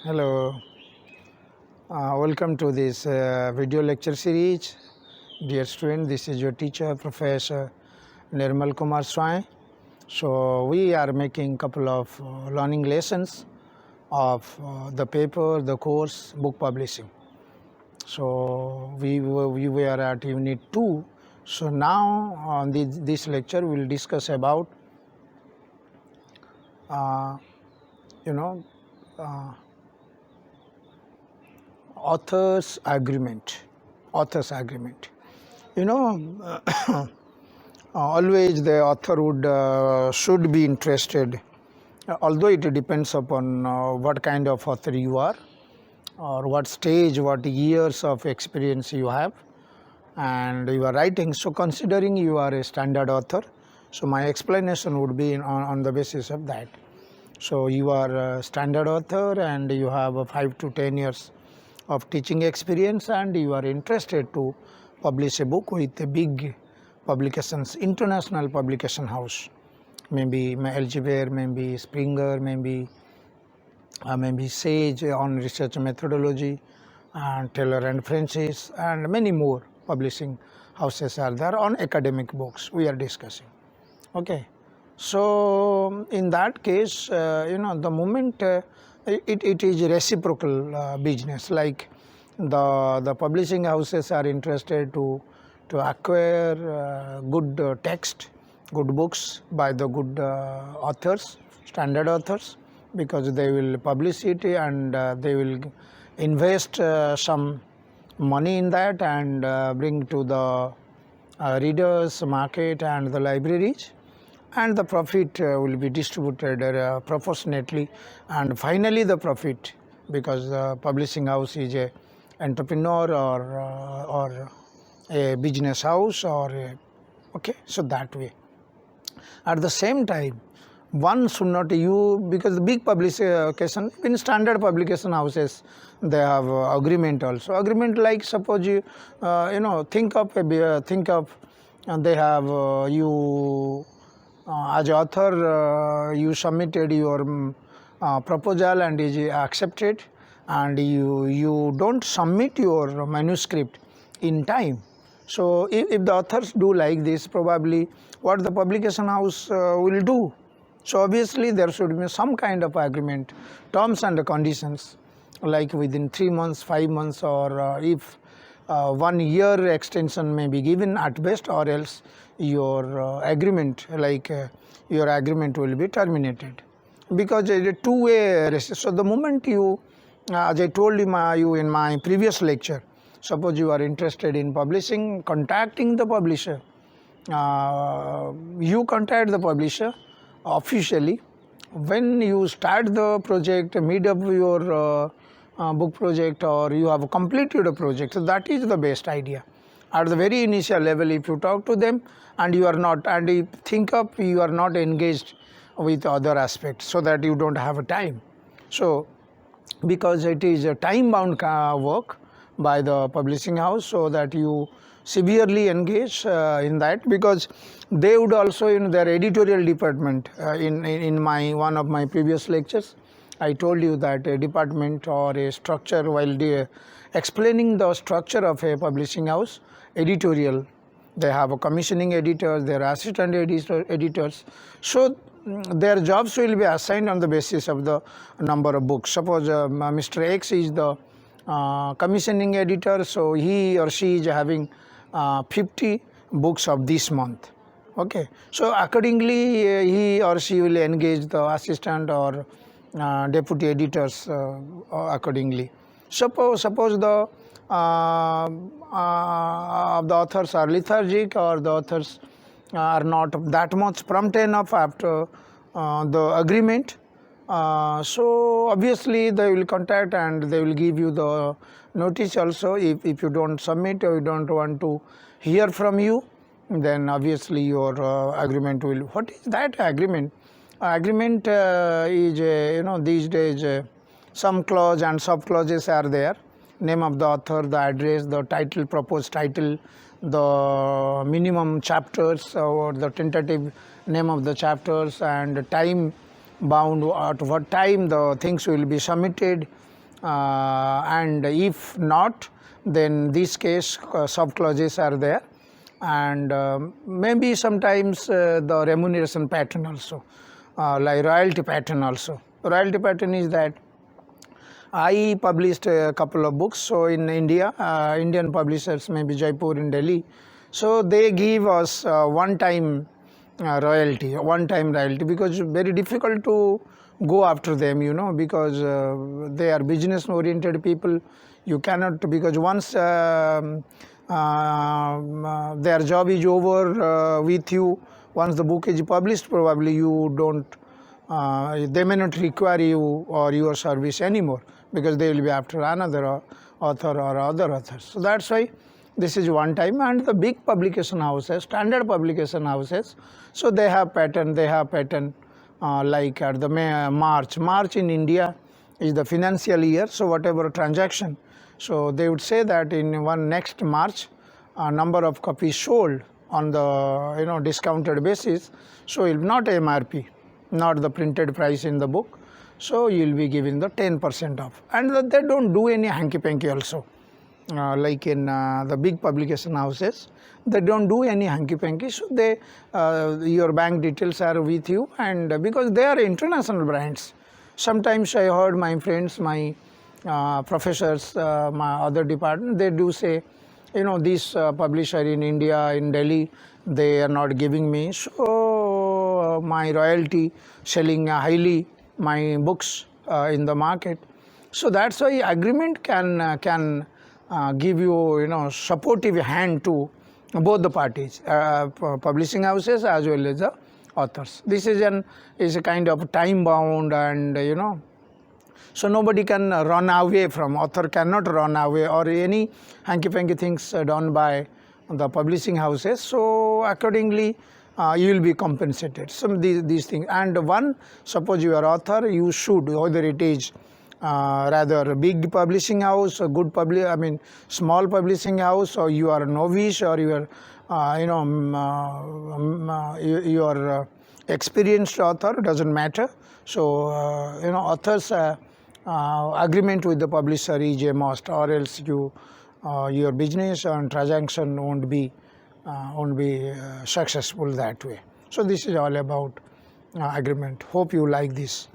Hello, welcome to this video lecture series. Dear student, this is your teacher, Professor Nirmal Kumar Swain. So, we are making couple of learning lessons of the paper, the course, book publishing. So, we were at Unit 2. So, now on this lecture, we will discuss about, uh, you know, author's agreement. You know, always the author would should be interested, although it depends upon what kind of author you are, or what stage, what years of experience you have, and you are writing. So, considering you are a standard author, so my explanation would be on the basis of that. So, you are a standard author and you have 5 to 10 years of teaching experience, and you are interested to publish a book with a big publications, international publication house, maybe Elsevier, maybe Springer, maybe Sage on research methodology, and Taylor and Francis, and many more publishing houses are there on academic books we are discussing. Okay, so in that case, the moment it is reciprocal business, like the publishing houses are interested to acquire good text, good books by the good authors, standard authors, because they will publish it and they will invest some money in that and bring to the readers, market and the libraries, and the profit will be distributed proportionately, and finally the profit, because the publishing house is a entrepreneur or a business house okay, so that way. At the same time, one should not because the big publication in standard publication houses, they have agreement also. Agreement, like suppose you think of they have you as author, you submitted your proposal and is accepted, and you don't submit your manuscript in time. So if the authors do like this, probably what the publication house will do. So obviously there should be some kind of agreement, terms and conditions, like within 3 months, 5 months, or if 1 year extension may be given at best, or else your agreement, your agreement will be terminated, because it is a two-way. So the moment you, as I told you in my previous lecture, suppose you are interested in publishing, contacting the publisher, you contact the publisher officially. When you start the project, mid of your book project, or you have completed a project, so that is the best idea. At the very initial level, if you talk to them and you are not, and you think of you are not engaged with other aspects, so that you don't have a time. So because it is a time bound work by the publishing house, so that you severely engage in that, because they would also, in their editorial department, in my one of my previous lectures, I told you that a department or a structure, while explaining the structure of a publishing house, editorial, they have a commissioning editors, their assistant editors. So their jobs will be assigned on the basis of the number of books. Suppose Mr. X is the commissioning editor, so he or she is having 50 books of this month. Okay, so accordingly he or she will engage the assistant or deputy editors accordingly. Suppose the the authors are lethargic, or the authors are not that much prompt enough after the agreement, so obviously they will contact and they will give you the notice also. If you don't submit, or you don't want to hear from you, then obviously your agreement will. What is that agreement? Agreement is these days some clause and sub clauses are there. Name of the author, the address, the title, proposed title, the minimum chapters or the tentative name of the chapters, and time bound at what time the things will be submitted, and if not, then this case sub clauses are there, and maybe sometimes the remuneration pattern also, like royalty pattern also. Royalty pattern is that I published a couple of books. So in India, Indian publishers, maybe Jaipur in Delhi, so they give us one-time royalty, because very difficult to go after them, because they are business-oriented people. You cannot, because once their job is over with you, once the book is published, probably you don't. They may not require you or your service anymore, because they will be after another author or other authors. So that's why this is one time. And the big publication houses, standard publication houses, so they have pattern. Like at the March in India is the financial year. So whatever transaction, so they would say that in one next March, number of copies sold on the discounted basis. So it will not MRP, not the printed price in the book. So you will be given the 10% off, and they don't do any hanky-panky also. Like in the big publication houses, they don't do any hanky-panky. So they, your bank details are with you, and because they are international brands. Sometimes I heard my friends, my professors, my other department, they do say, this publisher in India, in Delhi, they are not giving me, so my royalty selling highly my books in the market. So that's why agreement can give you supportive hand to both the parties, publishing houses as well as the authors. This is a kind of time bound, and so nobody can run away from, author cannot run away, or any hanky-panky things done by the publishing houses. So accordingly you will be compensated. Some these things. And one, suppose you are author, you should, whether it is rather big publishing house, or small publishing house, or you are a novice, or you are you are experienced author, doesn't matter. So authors agreement with the publisher is a must, or else your business and transaction won't be successful that way. So this is all about agreement. Hope you like this.